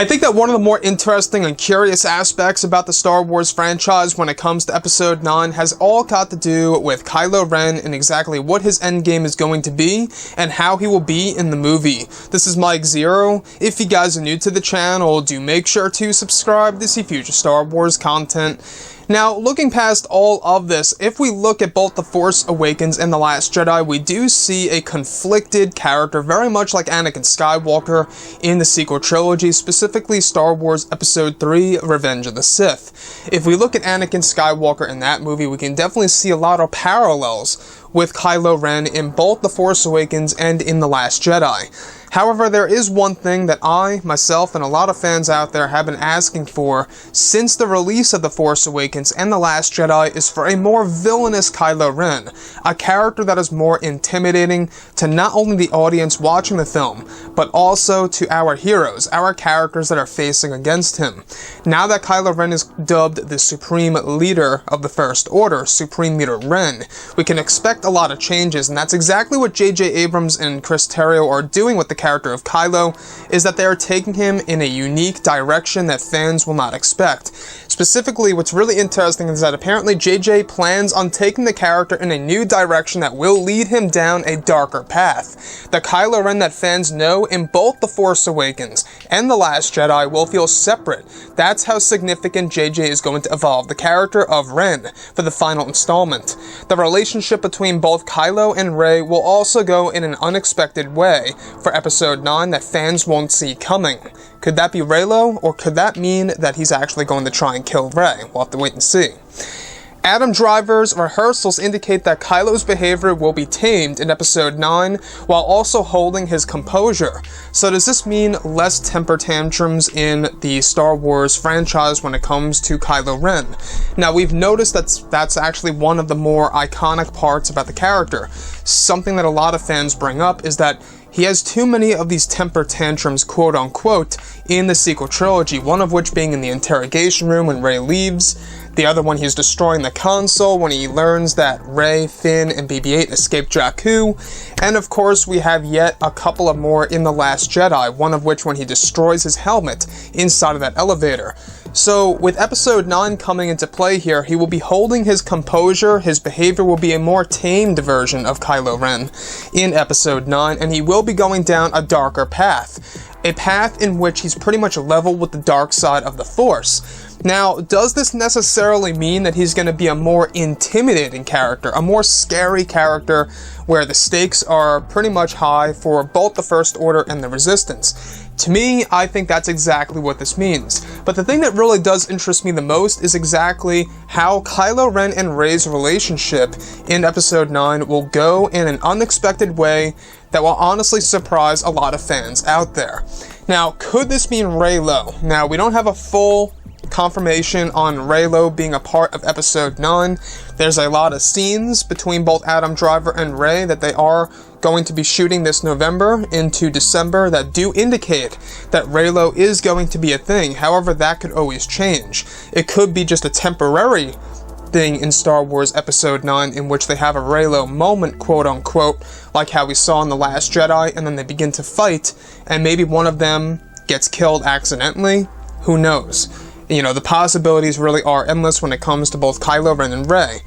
I think that one of the more interesting and curious aspects about the Star Wars franchise when it comes to Episode 9 has all got to do with Kylo Ren and exactly what his endgame is going to be and how he will be in the movie. This is Mike Zero. If you guys are new to the channel, do make sure to subscribe to see future Star Wars content. Now, looking past all of this, if we look at both The Force Awakens and The Last Jedi, we do see a conflicted character, very much like Anakin Skywalker in the sequel trilogy, specifically Star Wars Episode 3, Revenge of the Sith. If we look at Anakin Skywalker in that movie, we can definitely see a lot of parallels with Kylo Ren in both The Force Awakens and in The Last Jedi. However, there is one thing that I, myself, and a lot of fans out there have been asking for since the release of The Force Awakens and The Last Jedi is for a more villainous Kylo Ren, a character that is more intimidating to not only the audience watching the film, but also to our heroes, our characters that are facing against him. Now that Kylo Ren is dubbed the Supreme Leader of the First Order, Supreme Leader Ren, we can expect a lot of changes, and that's exactly what J.J. Abrams and Chris Terrio are doing with the character of Kylo, is that they are taking him in a unique direction that fans will not expect. Specifically, what's really interesting is that apparently JJ plans on taking the character in a new direction that will lead him down a darker path. The Kylo Ren that fans know in both The Force Awakens and The Last Jedi will feel separate. That's how significant JJ is going to evolve the character of Ren for the final installment. The relationship between both Kylo and Rey will also go in an unexpected way for Episode 9 that fans won't see coming. Could that be Reylo, or could that mean that he's actually going to try and kill Rey? We'll have to wait and see. Adam Driver's rehearsals indicate that Kylo's behavior will be tamed in Episode 9 while also holding his composure. So does this mean less temper tantrums in the Star Wars franchise when it comes to Kylo Ren? Now, we've noticed that's actually one of the more iconic parts about the character. Something that a lot of fans bring up is that he has too many of these temper tantrums, quote-unquote, in the sequel trilogy, one of which being in the interrogation room when Rey leaves, the other one he's destroying the console when he learns that Rey, Finn, and BB-8 escaped Jakku, and of course we have yet a couple of more in The Last Jedi, one of which when he destroys his helmet inside of that elevator. So, with Episode 9 coming into play here, he will be holding his composure, his behavior will be a more tamed version of Kylo Ren in Episode 9, and he will be going down a darker path. A path in which he's pretty much level with the dark side of the Force. Now, does this necessarily mean that he's going to be a more intimidating character, a more scary character, where the stakes are pretty much high for both the First Order and the Resistance? To me, I think that's exactly what this means. But the thing that really does interest me the most is exactly how Kylo Ren and Rey's relationship in Episode 9 will go in an unexpected way that will honestly surprise a lot of fans out there. Now, could this mean Reylo? Now, we don't have a full confirmation on Reylo being a part of Episode 9. There's a lot of scenes between both Adam Driver and Rey that they are going to be shooting this November into December that do indicate that Reylo is going to be a thing. However, that could always change. It could be just a temporary thing in Star Wars Episode 9 in which they have a Reylo moment, quote-unquote, like how we saw in The Last Jedi, and then they begin to fight, and maybe one of them gets killed accidentally. Who knows? You know, the possibilities really are endless when it comes to both Kylo Ren and Rey.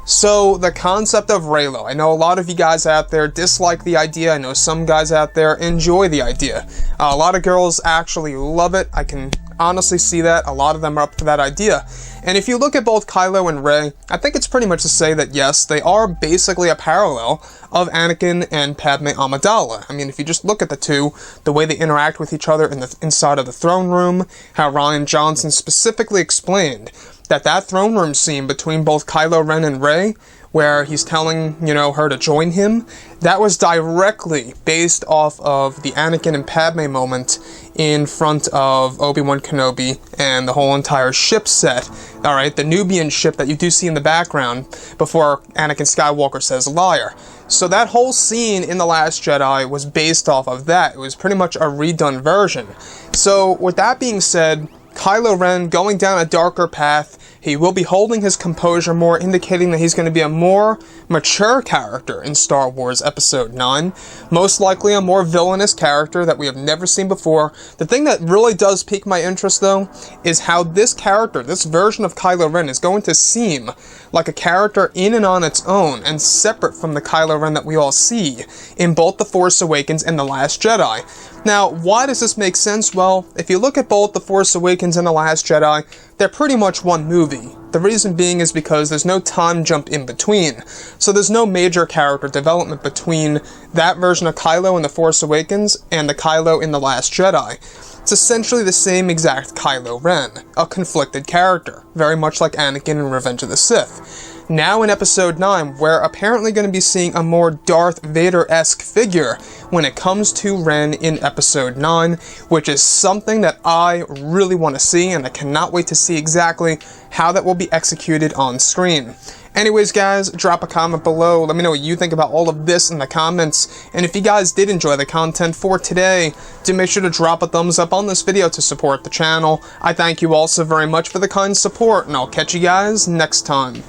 So, the concept of Reylo. I know a lot of you guys out there dislike the idea. I know some guys out there enjoy the idea. A lot of girls actually love it. I can honestly see that. A lot of them are up for that idea. And if you look at both Kylo and Rey, I think it's pretty much to say that yes, they are basically a parallel of Anakin and Padme Amidala. I mean, if you just look at the two, the way they interact with each other inside of the throne room, how Rian Johnson specifically explained that throne room scene between both Kylo Ren and Rey, where he's telling, her to join him, that was directly based off of the Anakin and Padme moment in front of Obi-Wan Kenobi and the whole entire ship set, alright, the Nubian ship that you do see in the background before Anakin Skywalker says liar. So that whole scene in The Last Jedi was based off of that. It was pretty much a redone version. So with that being said, Kylo Ren going down a darker path, he will be holding his composure more, indicating that he's going to be a more mature character in Star Wars Episode 9. Most likely a more villainous character that we have never seen before. The thing that really does pique my interest, though, is how this character, this version of Kylo Ren, is going to seem like a character in and on its own, and separate from the Kylo Ren that we all see in both The Force Awakens and The Last Jedi. Now, why does this make sense? Well, if you look at both The Force Awakens and The Last Jedi, they're pretty much one movie. The reason being is because there's no time jump in between. So there's no major character development between that version of Kylo in The Force Awakens and the Kylo in The Last Jedi. It's essentially the same exact Kylo Ren, a conflicted character, very much like Anakin in Revenge of the Sith. Now in Episode 9, we're apparently going to be seeing a more Darth Vader-esque figure when it comes to Ren in Episode 9, which is something that I really want to see, and I cannot wait to see exactly how that will be executed on screen. Anyways, guys, drop a comment below. Let me know what you think about all of this in the comments. And if you guys did enjoy the content for today, do make sure to drop a thumbs up on this video to support the channel. I thank you all so very much for the kind support, and I'll catch you guys next time.